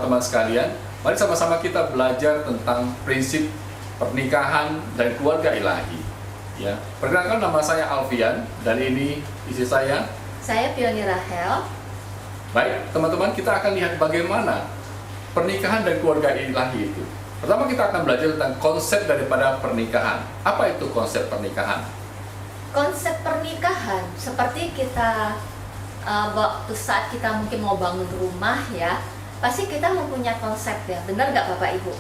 teman-teman sekalian, mari sama-sama kita belajar tentang prinsip pernikahan dan keluarga ilahi. Ya, perkenalkan, nama saya Alfian dan ini istri saya. Saya Pioni Rahel. Baik, teman-teman, kita akan lihat bagaimana pernikahan dan keluarga ilahi itu. Pertama kita akan belajar tentang konsep daripada pernikahan. Apa itu konsep pernikahan? Konsep pernikahan seperti kita waktu saat kita mungkin mau bangun rumah ya, pasti kita mempunyai konsep ya, benar nggak Bapak Ibu?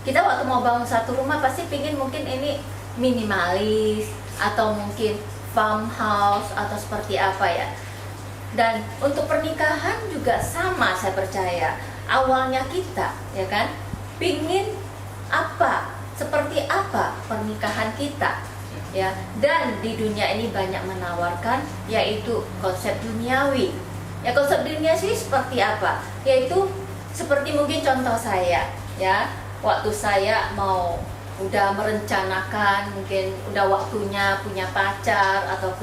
Kita waktu mau bangun satu rumah pasti pingin mungkin ini minimalis atau mungkin farmhouse atau seperti apa ya. Dan untuk pernikahan juga sama, saya percaya. Awalnya kita ya kan pingin apa, seperti apa pernikahan kita ya. Dan di dunia ini banyak menawarkan yaitu konsep duniawi. Ya, konsep duniawi seperti apa? Yaitu seperti mungkin contoh saya ya, waktu saya mau udah merencanakan, mungkin udah waktunya punya pacar atau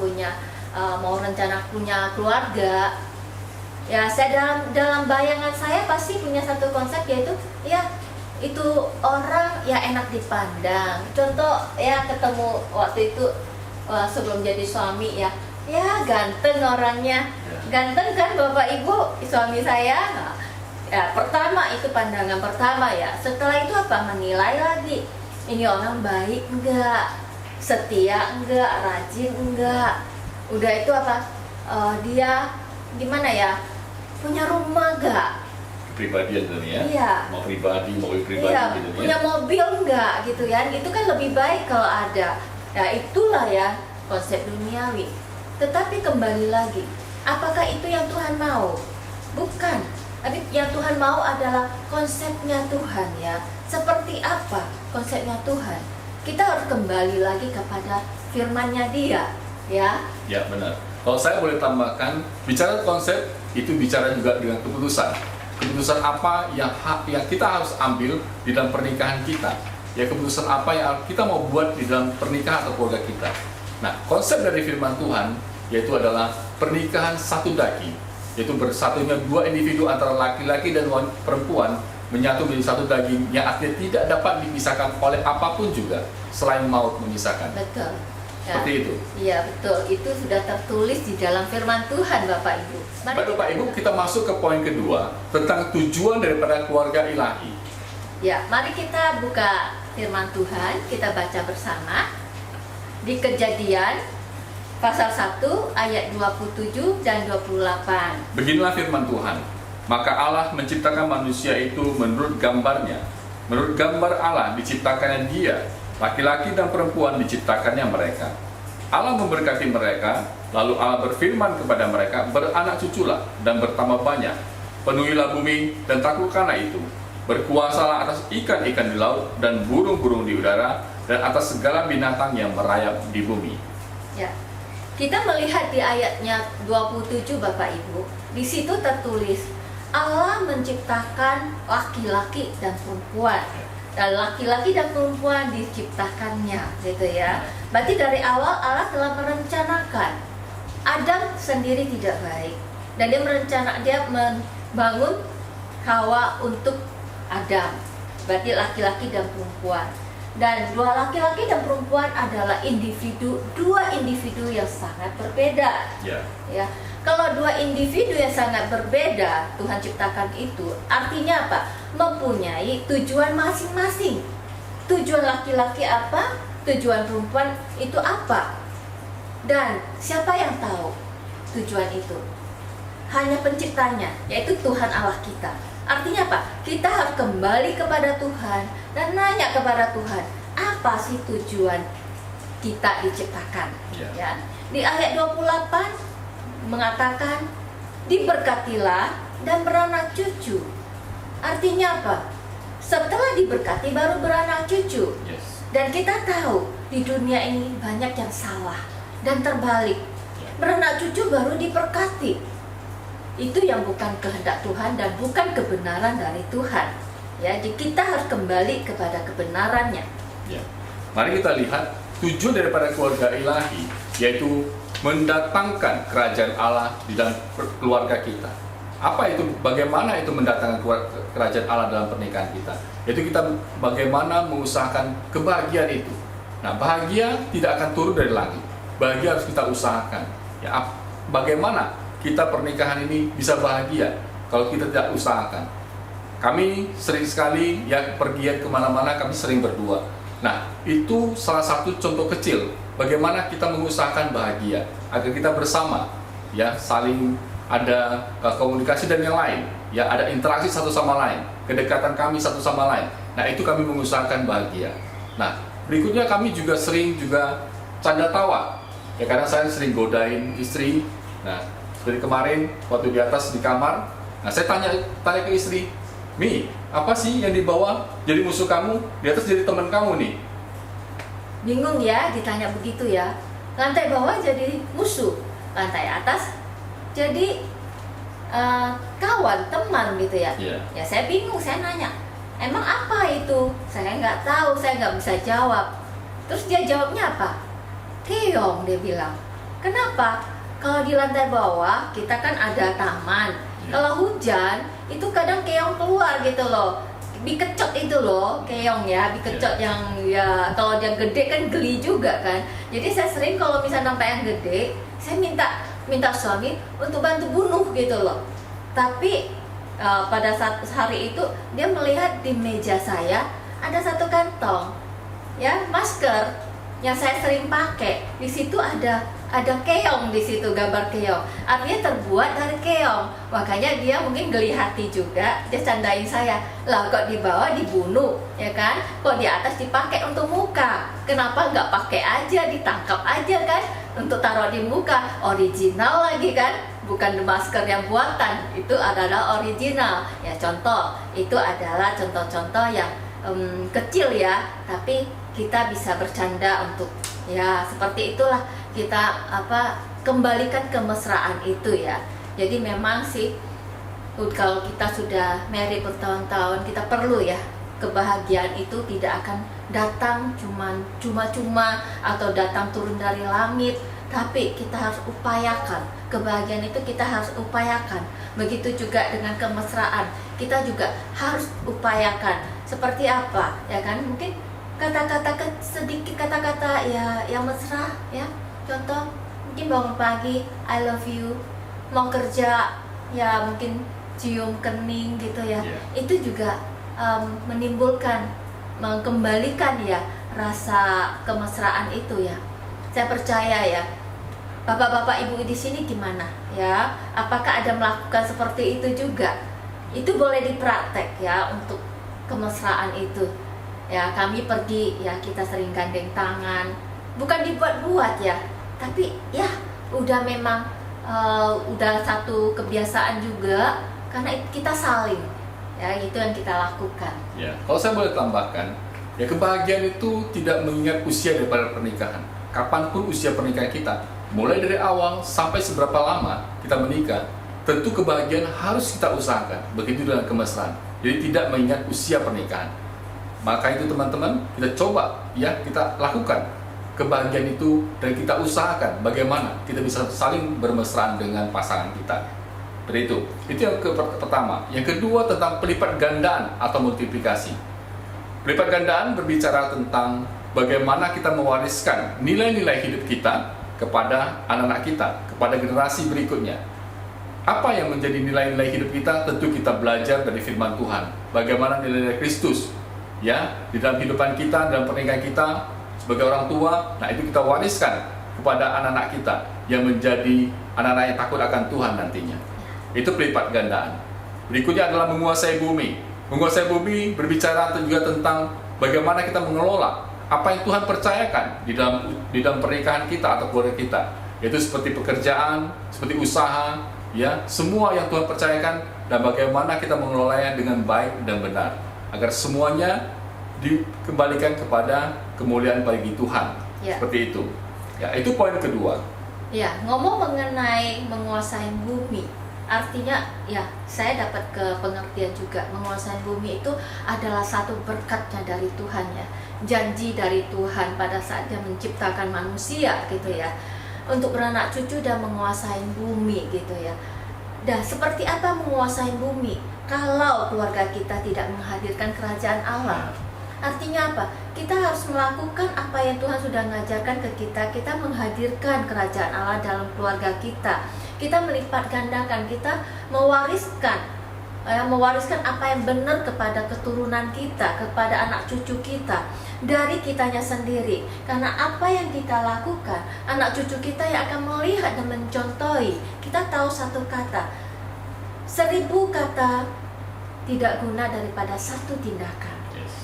mau rencana punya keluarga ya, saya dalam bayangan saya pasti punya satu konsep, yaitu ya itu orang ya enak dipandang. Contoh ya, ketemu waktu itu sebelum jadi suami ya ganteng orangnya, ganteng kan Bapak Ibu suami saya. Ya, pertama itu pandangan pertama ya. Setelah itu apa, menilai lagi, ini orang baik enggak, setia enggak, rajin enggak. Udah itu apa, dia gimana ya, punya rumah enggak, Kepribadian gitu ya. Iya. Mau pribadi, mobil pribadi iya, gitu ya. punya mobil enggak gitu ya. Itu kan lebih baik kalau ada. Ya itulah ya konsep duniawi. Tetapi kembali lagi, apakah itu yang Tuhan mau? Bukan. Tapi yang Tuhan mau adalah konsepnya Tuhan ya. Seperti apa konsepnya Tuhan? Kita harus kembali lagi kepada firman-Nya Dia ya. Ya, benar. Kalau saya boleh tambahkan, bicara konsep itu bicara juga dengan keputusan. Keputusan apa yang kita harus ambil di dalam pernikahan kita. Ya, keputusan apa yang kita mau buat di dalam pernikahan atau keluarga kita. Nah, konsep dari firman Tuhan yaitu adalah pernikahan satu daging, yaitu bersatunya dua individu antara laki-laki dan perempuan menyatu menjadi satu daging yang artinya tidak dapat dipisahkan oleh apapun juga selain maut memisahkan. Betul. Ya. Seperti itu. Iya betul, itu sudah tertulis di dalam firman Tuhan Bapak Ibu. Baik Bapak Ibu, kita masuk ke poin kedua tentang tujuan daripada keluarga ilahi. Ya, mari kita buka firman Tuhan, kita baca bersama di Kejadian pasal 1 ayat 27 dan 28. Beginilah firman Tuhan. Maka Allah menciptakan manusia itu menurut gambarnya. Menurut gambar Allah diciptakannya dia. Laki-laki dan perempuan diciptakannya mereka. Allah memberkati mereka, lalu Allah berfirman kepada mereka, beranak cuculah dan bertambah banyak. Penuhilah bumi dan taklukkanlah itu. Berkuasalah atas ikan-ikan di laut dan burung-burung di udara dan atas segala binatang yang merayap di bumi. Ya. Kita melihat di ayatnya 27 Bapak Ibu. Di situ tertulis Allah menciptakan laki-laki dan perempuan. Dan laki-laki dan perempuan diciptakannya gitu ya. Berarti dari awal Allah telah merencanakan. Adam sendiri tidak baik dan dia membangun Hawa untuk Adam. Berarti laki-laki dan perempuan. Dan dua laki-laki dan perempuan adalah dua individu yang sangat berbeda. Ya. Kalau dua individu yang sangat berbeda Tuhan ciptakan itu, artinya apa? Mempunyai tujuan masing-masing. Tujuan laki-laki apa? Tujuan perempuan itu apa? Dan siapa yang tahu tujuan itu? Hanya penciptanya, yaitu Tuhan Allah kita. Artinya apa? Kita harus kembali kepada Tuhan dan nanya kepada Tuhan, apa sih tujuan kita diciptakan? Ya. Di ayat 28 mengatakan diberkatilah dan beranak cucu. Artinya apa? Setelah diberkati baru beranak cucu. Dan kita tahu di dunia ini banyak yang salah dan terbalik. Beranak cucu baru diberkati. Itu yang bukan kehendak Tuhan dan bukan kebenaran dari Tuhan. Ya, jadi kita harus kembali kepada kebenarannya. Ya. Mari kita lihat tujuan daripada keluarga ilahi, yaitu mendatangkan kerajaan Allah di dalam keluarga kita. Apa itu? Bagaimana itu mendatangkan kerajaan Allah dalam pernikahan kita? Yaitu kita bagaimana mengusahakan kebahagiaan itu. Nah, bahagia tidak akan turun dari langit. Bahagia harus kita usahakan. Ya, bagaimana kita pernikahan ini bisa bahagia kalau kita tidak usahakan? Kami sering sekali ya pergian kemana-mana, kami sering berdua. Nah, itu salah satu contoh kecil bagaimana kita mengusahakan bahagia agar kita bersama, ya saling ada komunikasi dan yang lain, ya ada interaksi satu sama lain, kedekatan kami satu sama lain. Nah, itu kami mengusahakan bahagia. Nah, berikutnya kami juga sering canda tawa. Ya karena saya sering godain istri. Nah, seperti kemarin waktu di atas di kamar, nah saya tanya ke istri, "Mi, apa sih yang di bawah jadi musuh kamu, di atas jadi teman kamu nih?" Bingung ya ditanya begitu ya. Lantai bawah jadi musuh, lantai atas jadi kawan, teman gitu ya. Yeah. Ya saya bingung, saya nanya, emang apa itu? Saya nggak tahu, saya nggak bisa jawab. Terus dia jawabnya apa? Keong, dia bilang. Kenapa? Kalau di lantai bawah kita kan ada taman. Kalau hujan itu kadang keong keluar gitu loh. Bikecot itu loh keong ya, bikecot yang ya kalau dia gede kan geli juga kan. Jadi saya sering kalau misalnya nampak yang gede, saya minta suami untuk bantu bunuh gitu loh. Tapi pada saat hari itu dia melihat di meja saya ada satu kantong ya masker yang saya sering pakai. Di situ ada keong, di situ gambar keong, artinya terbuat dari keong. Makanya dia mungkin geli hati juga, dia candain saya, lah kok di bawah dibunuh ya kan, kok di atas dipakai untuk muka, kenapa nggak pakai aja, ditangkap aja kan untuk taruh di muka, original lagi kan, bukan masker yang buatan, itu adalah original ya. Contoh itu adalah contoh-contoh yang kecil ya, tapi kita bisa bercanda untuk ya seperti itulah, kita kembalikan kemesraan itu ya. Jadi memang sih kalau kita sudah married bertahun-tahun, kita perlu ya, kebahagiaan itu tidak akan datang cuma-cuma atau datang turun dari langit, tapi kita harus upayakan. Kebahagiaan itu kita harus upayakan. Begitu juga dengan kemesraan, kita juga harus upayakan. Seperti apa ya kan, mungkin sedikit kata-kata ya yang mesra ya. Contoh mungkin bangun pagi I love you, mau kerja ya mungkin cium kening gitu ya. Itu juga mengembalikan ya rasa kemesraan itu ya. Saya percaya ya, bapak-bapak ibu di sini gimana ya, apakah ada melakukan seperti itu juga? Itu boleh dipraktek ya untuk kemesraan itu ya. Kami pergi ya, kita sering gandeng tangan, bukan dibuat-buat ya, tapi ya udah memang udah satu kebiasaan juga, karena kita saling ya, itu yang kita lakukan ya. Kalau saya boleh tambahkan ya, kebahagiaan itu tidak mengingat usia daripada pernikahan. Kapanpun usia pernikahan kita, mulai dari awal sampai seberapa lama kita menikah, tentu kebahagiaan harus kita usahakan. Begitu dengan kemesraan, jadi tidak mengingat usia pernikahan. Maka itu teman-teman, kita coba ya, kita lakukan kebahagiaan itu dan kita usahakan bagaimana kita bisa saling bermesraan dengan pasangan kita. Seperti itu yang pertama. Yang kedua tentang pelipat gandaan atau multiplikasi. Pelipat gandaan berbicara tentang bagaimana kita mewariskan nilai-nilai hidup kita kepada anak-anak kita, kepada generasi berikutnya. Apa yang menjadi nilai-nilai hidup kita? Tentu kita belajar dari firman Tuhan. Bagaimana nilai-nilai Kristus ya di dalam kehidupan kita, dalam pernikahan kita sebagai orang tua. Nah, itu kita wariskan kepada anak-anak kita yang menjadi anak-anak yang takut akan Tuhan nantinya. Itu pelipat gandaan. Berikutnya adalah menguasai bumi. Menguasai bumi berbicara juga tentang bagaimana kita mengelola apa yang Tuhan percayakan di dalam pernikahan kita atau keluarga kita, yaitu seperti pekerjaan, seperti usaha ya, semua yang Tuhan percayakan, dan bagaimana kita mengelolanya dengan baik dan benar agar semuanya dikembalikan kepada kemuliaan bagi Tuhan ya. Seperti itu ya, itu poin kedua ya. Ngomong mengenai menguasai bumi, artinya ya saya dapat ke pengertian juga, menguasai bumi itu adalah satu berkatnya dari Tuhan ya, janji dari Tuhan pada saat Dia menciptakan manusia gitu ya, untuk beranak cucu dan menguasai bumi gitu ya. Dan seperti apa menguasai bumi kalau keluarga kita tidak menghadirkan kerajaan Allah? Artinya apa? Kita harus melakukan apa yang Tuhan sudah mengajarkan ke kita. Kita menghadirkan kerajaan Allah dalam keluarga kita. Kita melipat gandakan, kita mewariskan apa yang benar kepada keturunan kita, kepada anak cucu kita, dari kitanya sendiri. Karena apa yang kita lakukan, anak cucu kita yang akan melihat dan mencontohi. Kita tahu satu kata, 1000 kata tidak guna daripada satu tindakan.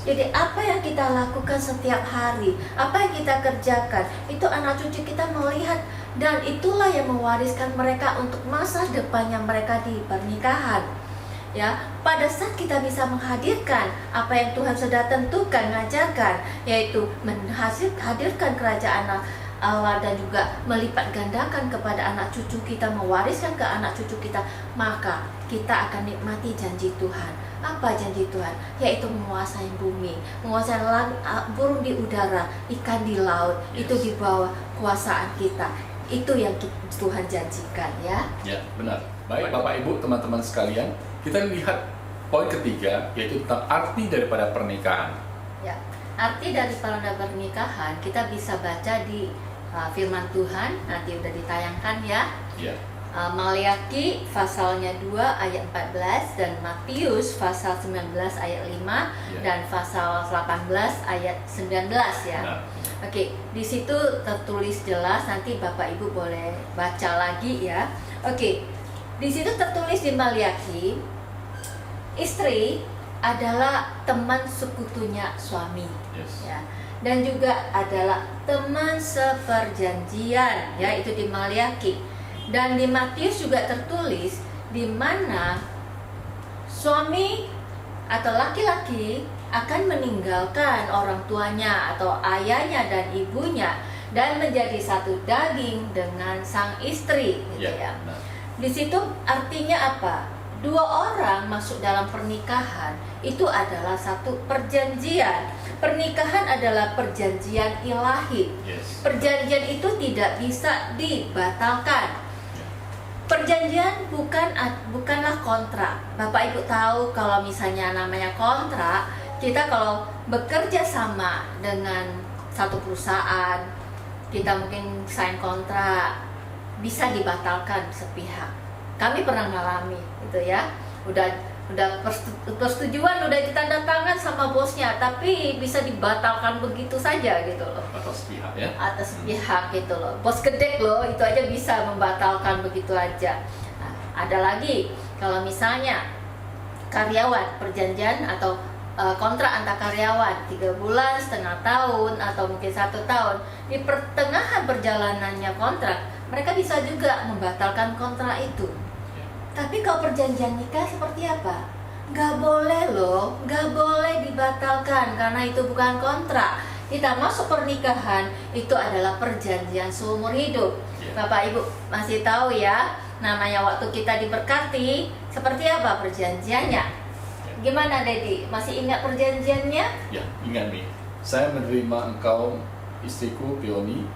Jadi apa yang kita lakukan setiap hari, apa yang kita kerjakan, itu anak cucu kita melihat, dan itulah yang mewariskan mereka untuk masa depannya mereka di pernikahan. Ya, pada saat kita bisa menghadirkan apa yang Tuhan sudah tentukan, ngajarkan, yaitu menghadirkan kerajaan Allah dan juga melipat gandakan kepada anak cucu kita, mewariskan ke anak cucu kita, maka kita akan nikmati janji Tuhan. Apa janji Tuhan? Yaitu menguasai bumi, menguasai burung di udara, ikan di laut, itu di bawah kuasaan kita. Itu yang Tuhan janjikan, ya. Ya, benar. Baik Bapak Ibu, teman-teman sekalian, kita lihat poin ketiga, yaitu tentang arti daripada pernikahan. Ya, arti daripada pernikahan kita bisa baca di firman Tuhan, nanti udah ditayangkan ya. Ya. Maliaki pasalnya 2 ayat 14 dan Matius pasal 19 ayat 5 dan pasal 18 ayat 19 ya. Nah. Oke, di situ tertulis jelas, nanti Bapak Ibu boleh baca lagi ya. Oke. Di situ tertulis di Maliaki, istri adalah teman sekutunya suami. Yes. Ya. Dan juga adalah teman seperjanjian, ya, itu di Maliaki. Dan di Matius juga tertulis di mana suami atau laki-laki akan meninggalkan orang tuanya atau ayahnya dan ibunya dan menjadi satu daging dengan sang istri, gitu ya. Di situ artinya apa? 2 orang masuk dalam pernikahan itu adalah satu perjanjian. Pernikahan adalah perjanjian ilahi. Yes. Perjanjian itu tidak bisa dibatalkan. Perjanjian bukanlah kontrak. Bapak Ibu tahu kalau misalnya namanya kontrak, kita kalau bekerja sama dengan satu perusahaan, kita mungkin sign kontrak, bisa dibatalkan sepihak. Kami pernah mengalami itu ya. Udah persetujuan, udah ditandatangan sama bosnya, tapi bisa dibatalkan begitu saja gitu loh. Atas pihak ya? Atas pihak gitu loh. Bos gede loh, itu aja bisa membatalkan begitu aja. Nah, ada lagi kalau misalnya karyawan, perjanjian atau kontrak antar karyawan 3 bulan, setengah tahun, atau mungkin 1 tahun. Di pertengahan perjalanannya kontrak, mereka bisa juga membatalkan kontrak itu. Tapi kalau perjanjian nikah seperti apa? Nggak boleh loh, nggak boleh dibatalkan karena itu bukan kontrak. Kita masuk pernikahan, itu adalah perjanjian seumur hidup. Bapak Ibu masih tahu ya, namanya waktu kita diberkati, seperti apa perjanjiannya? Gimana Dedi? Masih ingat perjanjiannya? Ya, ingat nih. Saya menerima engkau, istriku Pioni,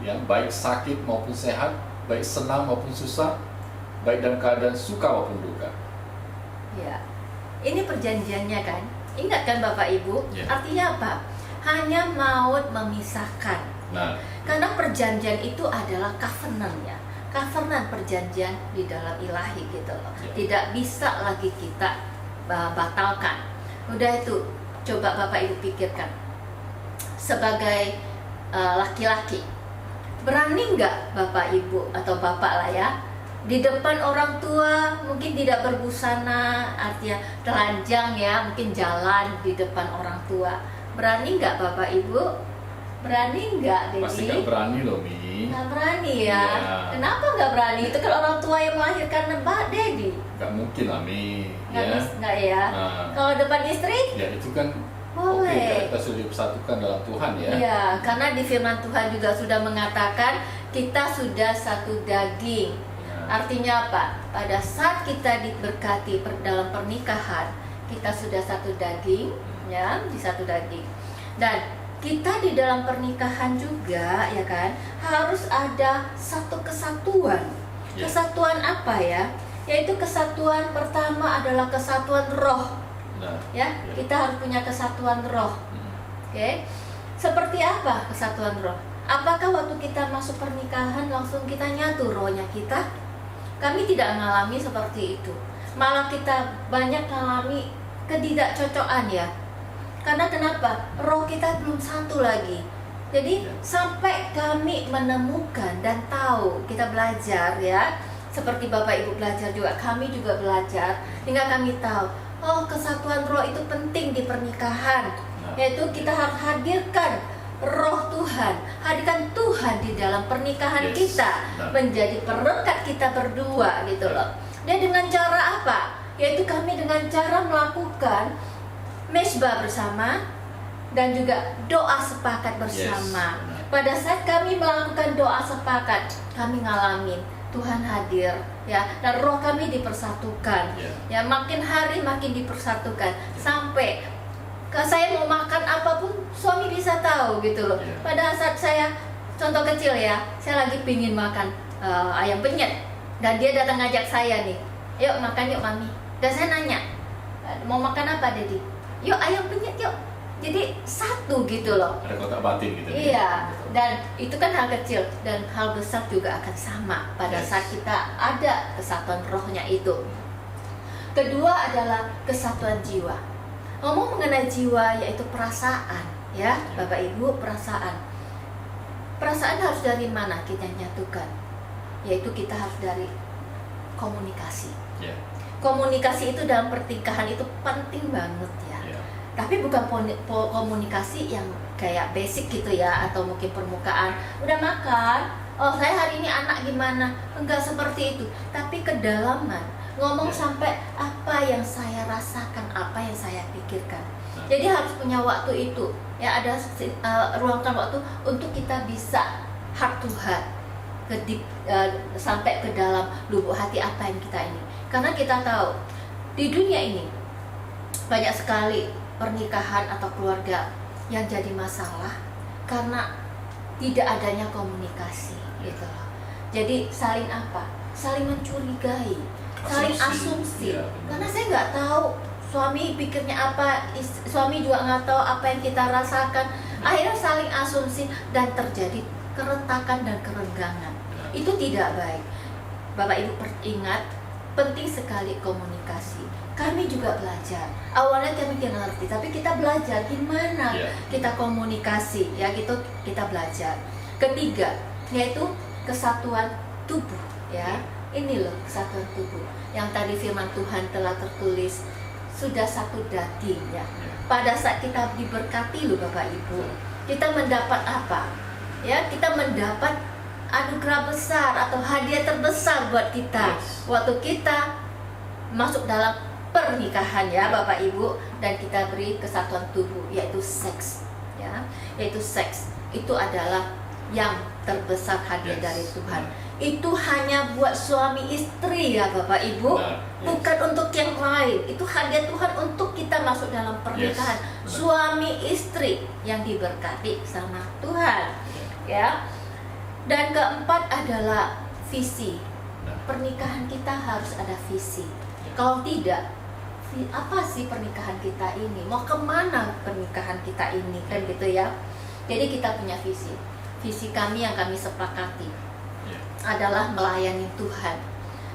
ya, baik sakit maupun sehat, baik senang maupun susah, baik dalam keadaan suka maupun duka. Ya, ini perjanjiannya kan. Ingat kan Bapak Ibu? Ya. Artinya apa? Hanya maut memisahkan. Nah, karena perjanjian itu adalah covenant ya. Covenant perjanjian di dalam ilahi gitu loh. Ya. Tidak bisa lagi kita batalkan. Udah itu, coba Bapak Ibu pikirkan. Sebagai laki-laki, berani nggak Bapak Ibu atau Bapak lah ya, di depan orang tua mungkin tidak berbusana, artinya telanjang ya, mungkin jalan di depan orang tua. Berani nggak Bapak Ibu? Berani nggak Dedi? Pasti nggak berani loh Mi. Nggak berani ya? Kenapa nggak berani? Itu kan orang tua yang melahirkan Mbak Dedi. Nggak mungkin lah Mi. Nggak ya? Kalau depan istri? Ya itu kan boleh. Oke, kita sudah dipersatukan dalam Tuhan ya. Iya, karena di firman Tuhan juga sudah mengatakan kita sudah satu daging. Artinya apa? Pada saat kita diberkati dalam pernikahan, kita sudah satu daging, ya, di satu daging. Dan kita di dalam pernikahan juga, ya kan, harus ada satu kesatuan. Kesatuan apa ya? yaitu kesatuan pertama adalah kesatuan roh. Nah, Ya, kita harus punya kesatuan roh. Oke. Seperti apa kesatuan roh? Apakah waktu kita masuk pernikahan langsung kita nyatu rohnya kita? Kami tidak mengalami seperti itu. Malah kita banyak mengalami ketidakcocokan ya. Karena kenapa? Roh kita belum satu lagi. Jadi sampai kami menemukan dan tahu, kita belajar ya. Seperti Bapak Ibu belajar juga, kami juga belajar hingga kami tahu, oh kesatuan roh itu penting di pernikahan. Yaitu kita harus hadirkan roh Tuhan, hadirkan Tuhan di dalam pernikahan kita, menjadi perekat kita berdua gitu loh. Dan dengan cara apa? Yaitu kami dengan cara melakukan mesbah bersama dan juga doa sepakat bersama. Pada saat kami melakukan doa sepakat, kami ngalamin Tuhan hadir ya, dan roh kami dipersatukan. Ya, makin hari makin dipersatukan sampai saya mau makan apapun suami bisa tahu gitu loh. Pada saat saya contoh kecil ya, saya lagi pingin makan ayam penyet dan dia datang ngajak saya nih, yuk makan yuk mami. Dan saya nanya, mau makan apa Dedi? Yuk ayam penyet yuk. Jadi satu gitu loh. Ada kotak batin gitu. Iya, dan itu kan hal kecil dan hal besar juga akan sama pada saat kita ada kesatuan rohnya itu. Kedua adalah kesatuan jiwa. Ngomong mengenai jiwa yaitu perasaan, ya Bapak Ibu, perasaan. Perasaan harus dari mana kita nyatukan? Yaitu kita harus dari komunikasi. Komunikasi itu dalam pernikahan itu penting banget ya. Tapi bukan komunikasi yang kayak basic gitu ya, atau mungkin permukaan. Udah makan? Oh saya hari ini anak gimana? Enggak seperti itu. Tapi kedalaman, ngomong sampai apa yang saya rasakan, apa yang saya pikirkan. Jadi harus punya waktu itu. Ya ada ruangkan waktu untuk kita bisa heart to heart, sampai ke dalam lubuk hati apa yang kita ini. Karena kita tahu di dunia ini banyak sekali pernikahan atau keluarga yang jadi masalah karena tidak adanya komunikasi gitu loh. Jadi saling apa? Saling mencurigai, saling asumsi. Karena saya nggak tahu suami pikirnya apa, suami juga nggak tahu apa yang kita rasakan. Akhirnya saling asumsi dan terjadi keretakan dan kerenggangan. Itu tidak baik. Bapak Ibu ingat, penting sekali komunikasi. Kami juga belajar. Awalnya kami tidak ngerti, tapi kita belajar gimana kita komunikasi, ya gitu kita belajar. Ketiga, yaitu kesatuan tubuh, ya. Ini loh kesatuan tubuh. Yang tadi firman Tuhan telah tertulis, sudah satu daging ya. Pada saat kita diberkati loh Bapak Ibu, kita mendapat apa? Ya, kita mendapat anugerah besar atau hadiah terbesar buat kita waktu kita masuk dalam pernikahan ya Bapak Ibu, dan kita beri kesatuan tubuh yaitu seks ya, yaitu seks itu adalah yang terbesar hadiah dari Tuhan. Itu hanya buat suami istri ya Bapak Ibu, bukan untuk yang lain. Itu hadiah Tuhan untuk kita masuk dalam pernikahan, suami istri yang diberkati sama Tuhan ya. Dan keempat adalah visi. Pernikahan kita harus ada visi. Kalau tidak, apa sih pernikahan kita ini? Mau kemana pernikahan kita ini? Kan gitu ya. Jadi kita punya visi. Visi kami yang kami sepakati adalah melayani Tuhan.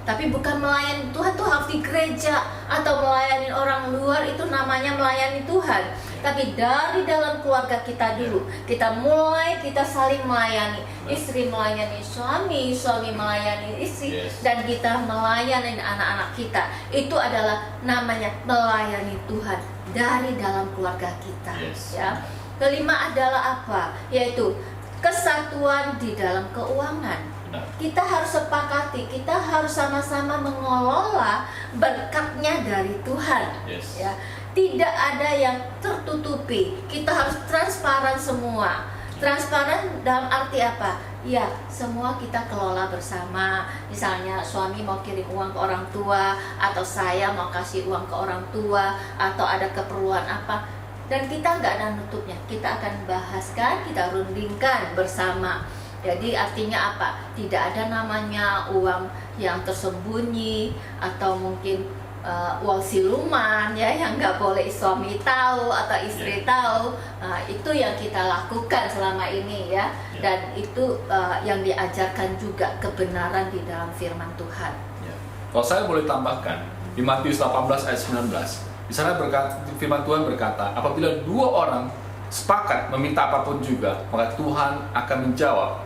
Tapi bukan melayani Tuhan tuh harus di gereja atau melayani orang luar, itu namanya melayani Tuhan. Tapi dari dalam keluarga kita dulu, kita mulai, kita saling melayani. Istri melayani suami, suami melayani istri, dan kita melayani anak-anak kita. Itu adalah namanya melayani Tuhan dari dalam keluarga kita. Ya. Kelima adalah apa? Yaitu kesatuan di dalam keuangan. Kita harus sepakati, kita harus sama-sama mengelola berkatnya dari Tuhan. Ya, tidak ada yang tertutupi. Kita harus transparan semua. Transparan dalam arti apa? Ya, semua kita kelola bersama. Misalnya suami mau kirim uang ke orang tua, atau saya mau kasih uang ke orang tua, atau ada keperluan apa, dan kita nggak ada nutupnya. Kita akan bahaskan, kita rundingkan bersama. Jadi artinya apa? Tidak ada namanya uang yang tersembunyi atau mungkin uang siluman ya yang nggak boleh suami tahu atau istri tahu. Itu yang kita lakukan selama ini ya. Dan itu yang diajarkan juga kebenaran di dalam firman Tuhan. Kalau saya boleh tambahkan di Matius 18 ayat 19, di sana firman Tuhan berkata, apabila dua orang sepakat meminta apapun juga, maka Tuhan akan menjawab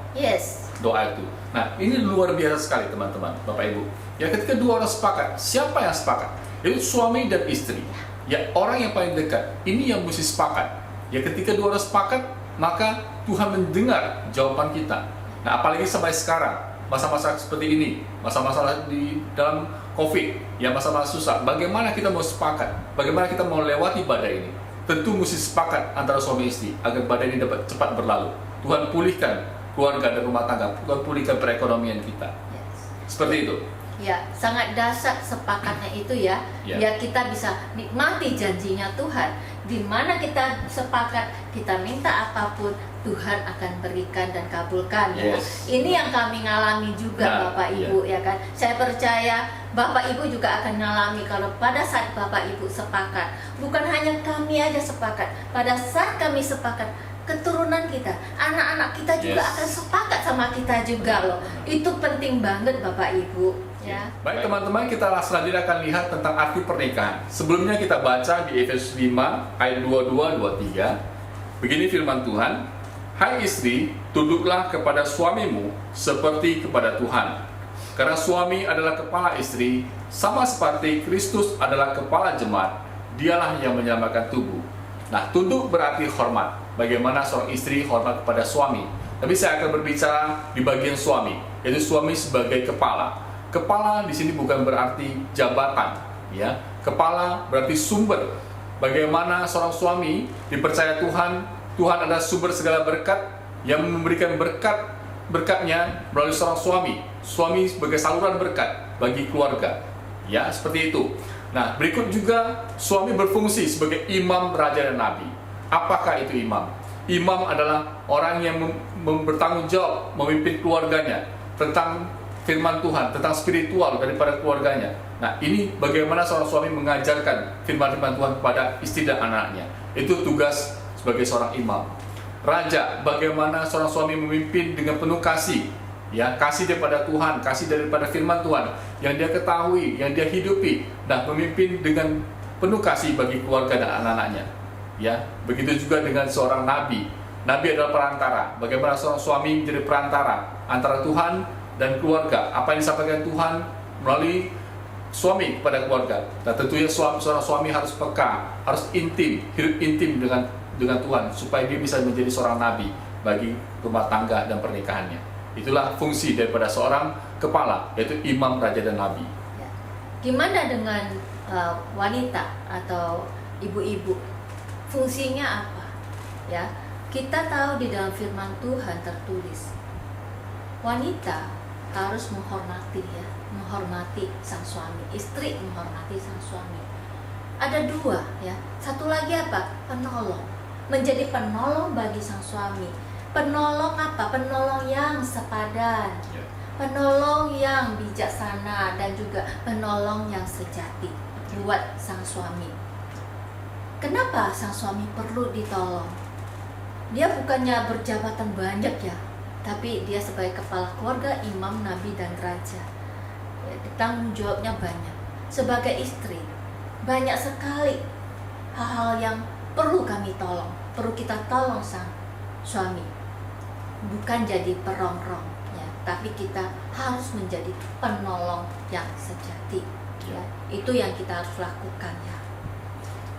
doa itu. Nah, ini luar biasa sekali teman-teman, Bapak Ibu. Ya, ketika dua orang sepakat, siapa yang sepakat? Yaitu suami dan istri. Ya, orang yang paling dekat. Ini yang mesti sepakat. Ya, ketika dua orang sepakat, maka Tuhan mendengar jawaban kita. Nah, apalagi sampai sekarang, masa-masa seperti ini, masa-masa di dalam COVID, ya masa-masa susah. Bagaimana kita mau sepakat? Bagaimana kita mau lewati badai ini? Tentu mesti sepakat antara suami istri agar badai ini dapat cepat berlalu. Tuhan pulihkan keluarga dan rumah tangga, Tuhan pulihkan perekonomian kita. Seperti itu. Ya, sangat dasar sepakatnya itu ya. Biar kita bisa nikmati janjinya Tuhan. Di mana kita sepakat, kita minta apapun, Tuhan akan berikan dan kabulkan. Ini yang kami ngalami juga, Bapak Ibu, ya kan. Saya percaya Bapak Ibu juga akan ngalami kalau pada saat Bapak Ibu sepakat. Bukan hanya kami aja sepakat. Pada saat kami sepakat, keturunan kita, anak-anak kita juga akan sepakat sama kita juga loh. Itu penting banget Bapak Ibu. Ya. Baik teman-teman, kita selanjutnya akan lihat tentang arti pernikahan. Sebelumnya kita baca di Efesus 5 ayat 22-23. Begini firman Tuhan, hai istri, tunduklah kepada suamimu seperti kepada Tuhan. Karena suami adalah kepala istri, sama seperti Kristus adalah kepala jemaat. Dialah yang menyelamatkan tubuh. Nah, tunduk berarti hormat. Bagaimana seorang istri hormat kepada suami. Tapi saya akan berbicara di bagian suami, yaitu suami sebagai kepala. Kepala di sini bukan berarti jabatan, ya. Kepala berarti sumber. Bagaimana seorang suami dipercaya Tuhan, Tuhan adalah sumber segala berkat yang memberikan berkatnya melalui seorang suami. Suami sebagai saluran berkat bagi keluarga. Ya, seperti itu. Nah, berikut juga suami berfungsi sebagai imam, raja dan nabi. Apakah itu imam? Imam adalah orang yang bertanggung jawab memimpin keluarganya tentang firman Tuhan, tentang spiritual daripada keluarganya. Nah, ini bagaimana seorang suami mengajarkan firman-firman Tuhan kepada istri dan anak-anaknya. Itu tugas sebagai seorang imam. Raja, bagaimana seorang suami memimpin dengan penuh kasih, ya, kasih daripada Tuhan, kasih daripada firman Tuhan yang dia ketahui, yang dia hidupi, dan memimpin dengan penuh kasih bagi keluarga dan anak-anaknya. Ya, begitu juga dengan seorang nabi. Nabi adalah perantara. Bagaimana seorang suami menjadi perantara antara Tuhan dan keluarga. Apa yang disampaikan Tuhan melalui suami kepada keluarga. Dan tentunya seorang suami harus peka, harus intim, hidup intim dengan Tuhan supaya dia bisa menjadi seorang nabi bagi rumah tangga dan pernikahannya. Itulah fungsi daripada seorang kepala, yaitu imam, raja dan nabi. Gimana dengan wanita atau ibu-ibu? Fungsinya apa? Ya, kita tahu di dalam firman Tuhan tertulis wanita harus menghormati sang suami, istri menghormati sang suami. Ada dua ya. Satu lagi apa? Penolong. Menjadi penolong bagi sang suami. Penolong apa? Penolong yang sepadan. Penolong yang bijaksana dan juga penolong yang sejati buat sang suami. Kenapa sang suami perlu ditolong? Dia bukannya berjabatan banyak ya, tapi dia sebagai kepala keluarga, imam, nabi, dan raja. Ya, tanggung jawabnya banyak. Sebagai istri, banyak sekali hal-hal yang perlu kami tolong. Perlu kita tolong sang suami. Bukan jadi perongrong, ya, tapi kita harus menjadi penolong yang sejati. Ya, itu yang kita harus lakukan ya.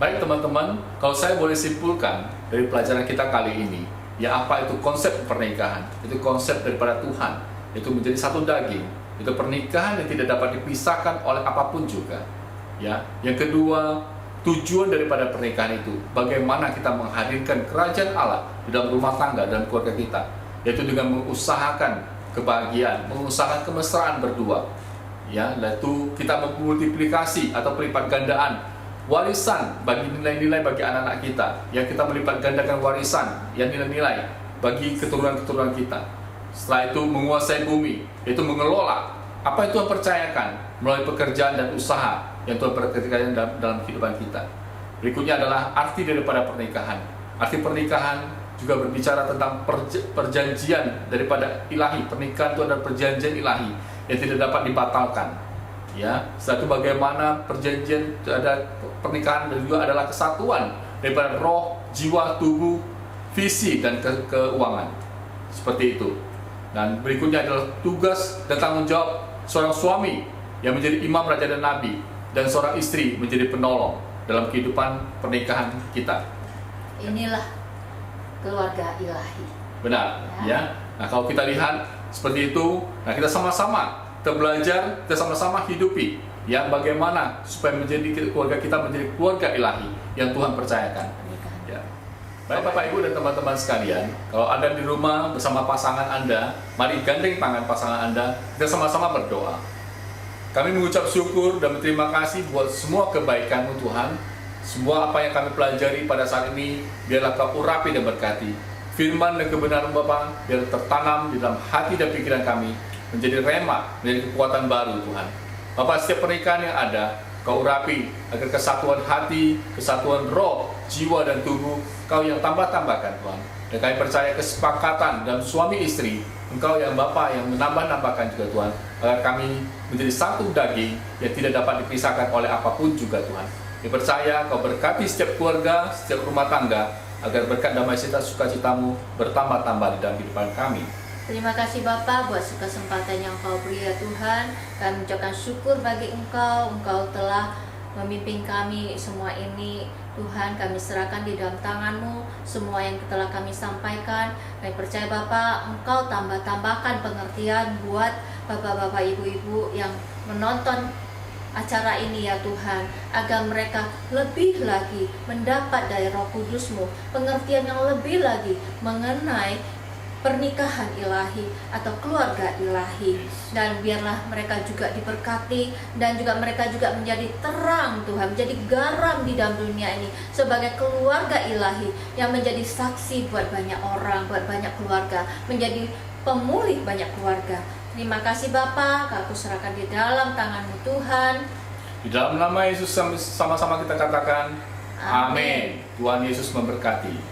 Baik teman-teman, kalau saya boleh simpulkan dari pelajaran kita kali ini, ya apa itu konsep pernikahan? Itu konsep daripada Tuhan, itu menjadi satu daging. Itu pernikahan yang tidak dapat dipisahkan oleh apapun juga. Ya, yang kedua, tujuan daripada pernikahan itu bagaimana kita menghadirkan kerajaan Allah di dalam rumah tangga dan keluarga kita, yaitu dengan mengusahakan kebahagiaan, mengusahakan kemesraan berdua. Ya, yaitu kita memultiplikasi atau pelipat gandaan warisan bagi nilai-nilai bagi anak-anak kita, yang kita melipat gandakan warisan yang nilai-nilai bagi keturunan-keturunan kita. Setelah itu menguasai bumi, yaitu mengelola apa yang Tuhan percayakan melalui pekerjaan dan usaha yang Tuhan percayakan dalam kehidupan kita. Berikutnya adalah arti daripada pernikahan. Arti pernikahan juga berbicara tentang perjanjian daripada ilahi. Pernikahan itu adalah perjanjian ilahi yang tidak dapat dibatalkan. Ya, setelah itu bagaimana perjanjian ada pernikahan dan juga adalah kesatuan daripada roh, jiwa, tubuh, visi dan keuangan. Seperti itu. Dan berikutnya adalah tugas dan tanggung jawab seorang suami yang menjadi imam, raja dan nabi, dan seorang istri menjadi penolong dalam kehidupan pernikahan kita. Inilah keluarga ilahi. Benar, ya. Nah, kalau kita lihat seperti itu, nah kita sama-sama kita belajar, kita sama-sama hidupi yang bagaimana supaya menjadi keluarga kita menjadi keluarga ilahi yang Tuhan percayakan. Ya. Baik Bapak Ibu dan teman-teman sekalian, kalau Anda di rumah bersama pasangan Anda, mari gandeng tangan pasangan Anda, kita sama-sama berdoa. Kami mengucap syukur dan berterima kasih buat semua kebaikan-Mu Tuhan. Semua apa yang kami pelajari pada saat ini, biarlah Kau urapi dan berkati. Firman dan kebenaran Bapa biar tertanam di dalam hati dan pikiran kami, menjadi rema, menjadi kekuatan baru Tuhan. Bapak, setiap pernikahan yang ada, Kau urapi agar kesatuan hati, kesatuan roh, jiwa dan tubuh Kau yang tambah-tambahkan Tuhan. Dan kami percaya kesepakatan dalam suami istri, Engkau yang Bapa yang menambah-nambahkan juga Tuhan, agar kami menjadi satu daging yang tidak dapat dipisahkan oleh apapun juga Tuhan. Kami percaya Kau berkati setiap keluarga, setiap rumah tangga, agar berkat damai serta sukacitamu bertambah-tambah di dalam kehidupan kami. Terima kasih Bapa buat kesempatan yang Kau beri ya Tuhan. Kami mengucapkan syukur bagi Engkau. Engkau telah memimpin kami semua ini. Tuhan, kami serahkan di dalam tangan-Mu semua yang telah kami sampaikan. Kami percaya Bapa, Engkau tambah-tambahkan pengertian buat Bapak-bapak, Ibu-ibu yang menonton acara ini ya Tuhan, agar mereka lebih lagi mendapat dari Roh Kudus-Mu pengertian yang lebih lagi mengenai pernikahan ilahi atau keluarga ilahi. Dan biarlah mereka juga diberkati, dan juga mereka juga menjadi terang Tuhan, menjadi garam di dalam dunia ini sebagai keluarga ilahi yang menjadi saksi buat banyak orang, buat banyak keluarga, menjadi pemulih banyak keluarga. Terima kasih Bapa, aku serahkan di dalam tangan-Mu Tuhan. Di dalam nama Yesus sama-sama kita katakan Amin. Amin. Tuhan Yesus memberkati.